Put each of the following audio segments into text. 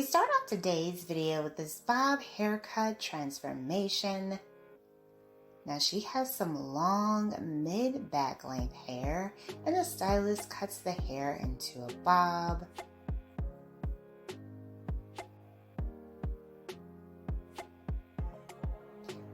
we start off today's video with this bob haircut transformation. Now she has some long mid-back length hair and the stylist cuts the hair into a bob.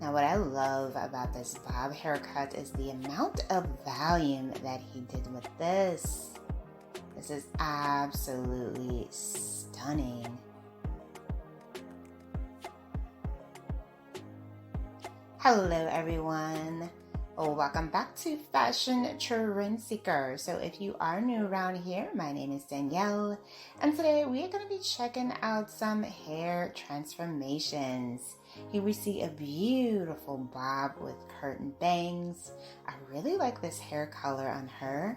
Now what I love about this bob haircut is the amount of volume that he did with this. This is absolutely stunning. Hello everyone. Welcome back to Fashion Trend Seeker. So if you are new around here, my name is Danielle, and today we are going to be checking out some hair transformations. Here we see a beautiful bob with curtain bangs. I really like this hair color on her.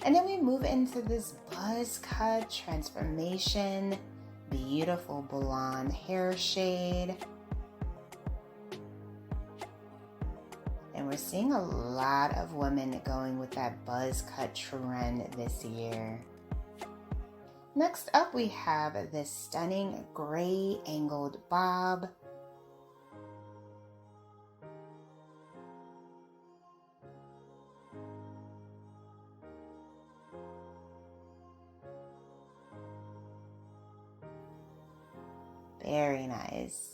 And then we move into this buzz cut transformation. Beautiful blonde hair shade. And we're seeing a lot of women going with that buzz cut trend this year. Next up, we have this stunning gray angled bob. Very nice.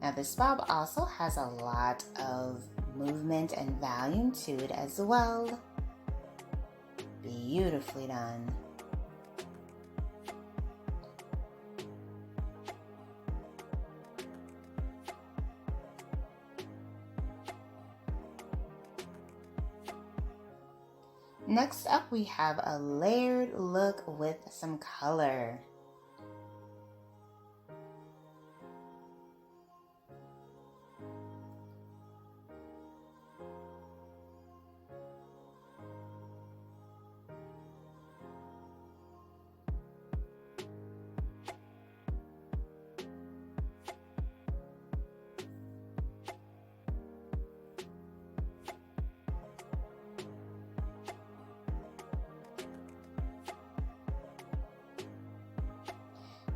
Now this bob also has a lot of movement and volume to it as well. Beautifully done. Next up, we have a layered look with some color.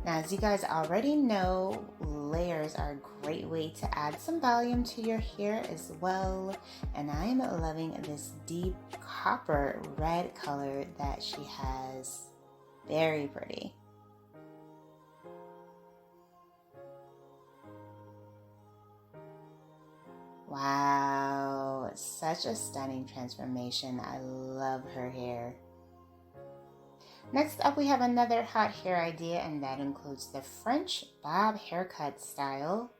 Now, as you guys already know, layers are a great way to add some volume to your hair as well. And I am loving this deep copper red color that she has. Very pretty. Wow, such a stunning transformation. I love her hair. Next up, we have another hot hair idea, and that includes the French bob haircut style.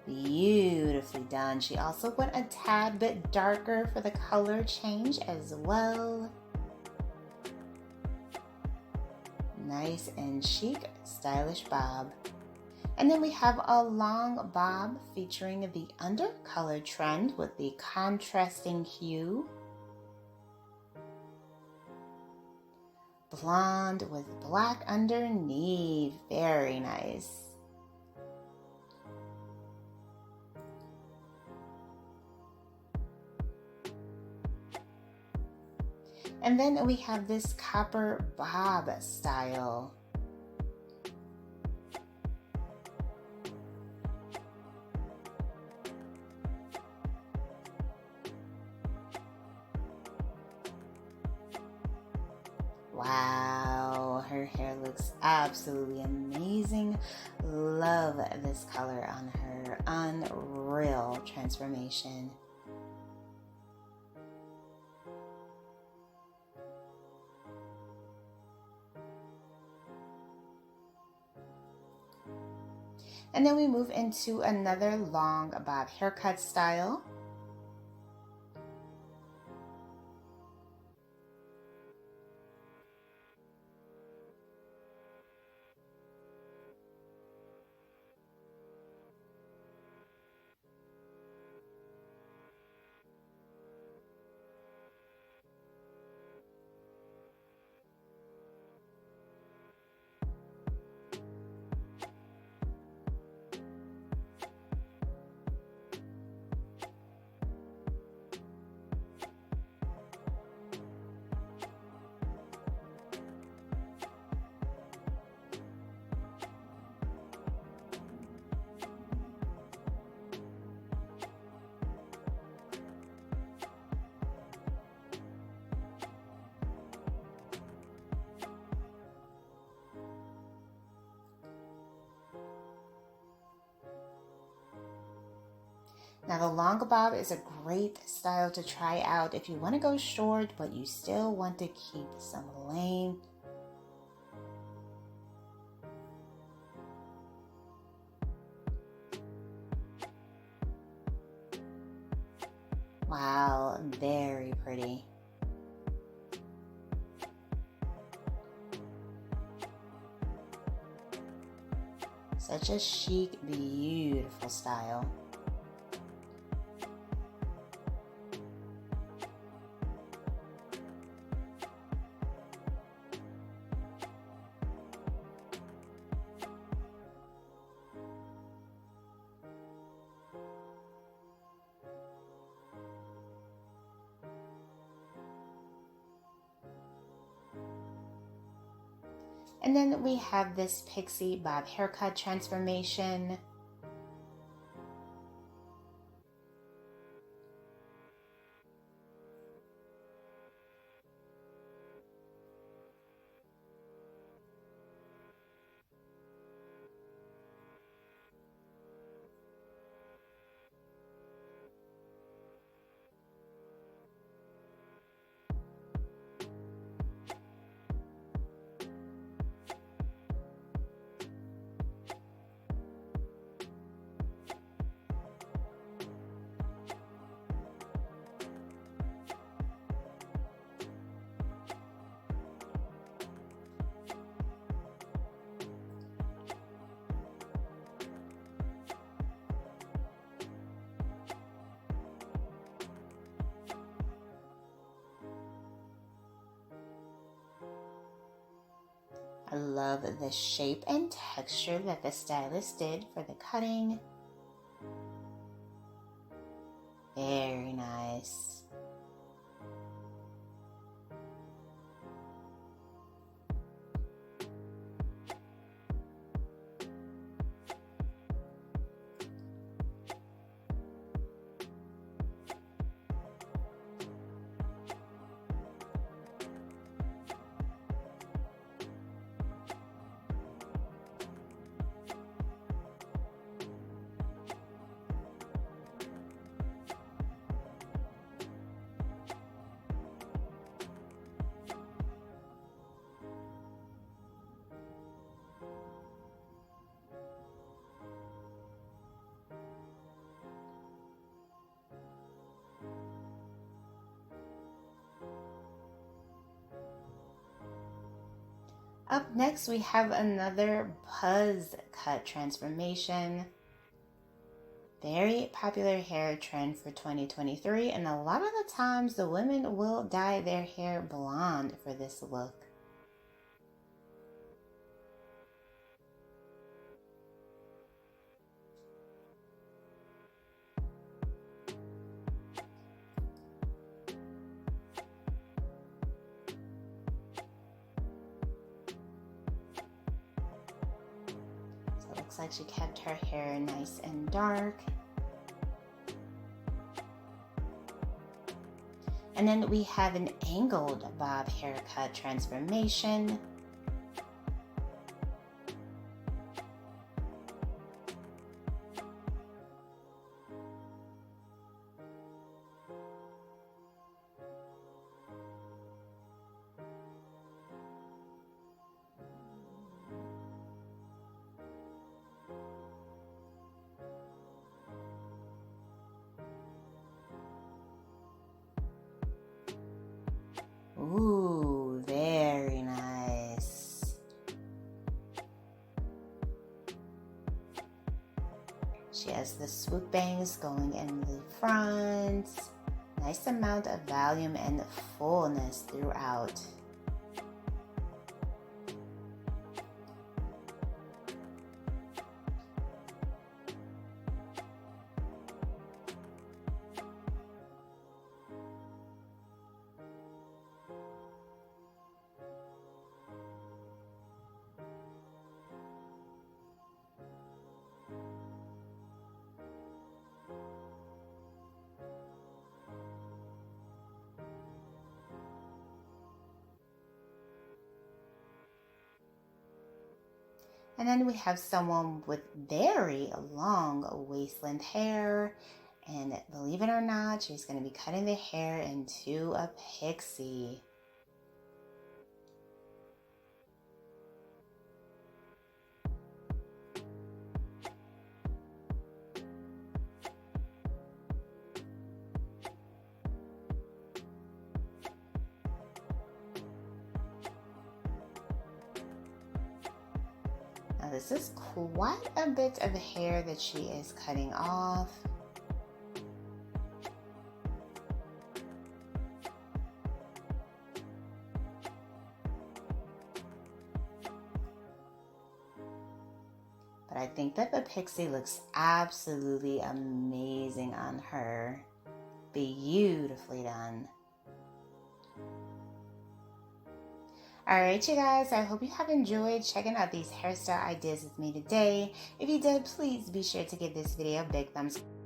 Beautifully done. She also went a tad bit darker for the color change as well. Nice and chic, stylish bob. And then we have a long bob featuring the undercolor trend with the contrasting hue. Blonde with black underneath. Very nice. And then we have this copper bob style. Wow, her hair looks absolutely amazing. Love this color on her. Unreal transformation. And then we move into another long bob haircut style. Now the long bob is a great style to try out if you want to go short, but you still want to keep some length. Wow, very pretty. Such a chic, beautiful style. And then we have this Pixie bob haircut transformation. I love the shape and texture that the stylist did for the cutting. Very nice. Up next, we have another buzz cut transformation. Very popular hair trend for 2023, and a lot of the times the women will dye their hair blonde for this look. Looks like she kept her hair nice and dark. And then we have an angled bob haircut transformation. has the swoop bangs going in the front. Nice amount of volume and fullness throughout. And then we have someone with very long waistline hair. And believe it or not, she's going to be cutting the hair into a pixie. Now this is quite a bit of hair that she is cutting off. But I think that the pixie looks absolutely amazing on her. Beautifully done. Alright you guys, I hope you have enjoyed checking out these hairstyle ideas with me today. If you did, please be sure to give this video a big thumbs up.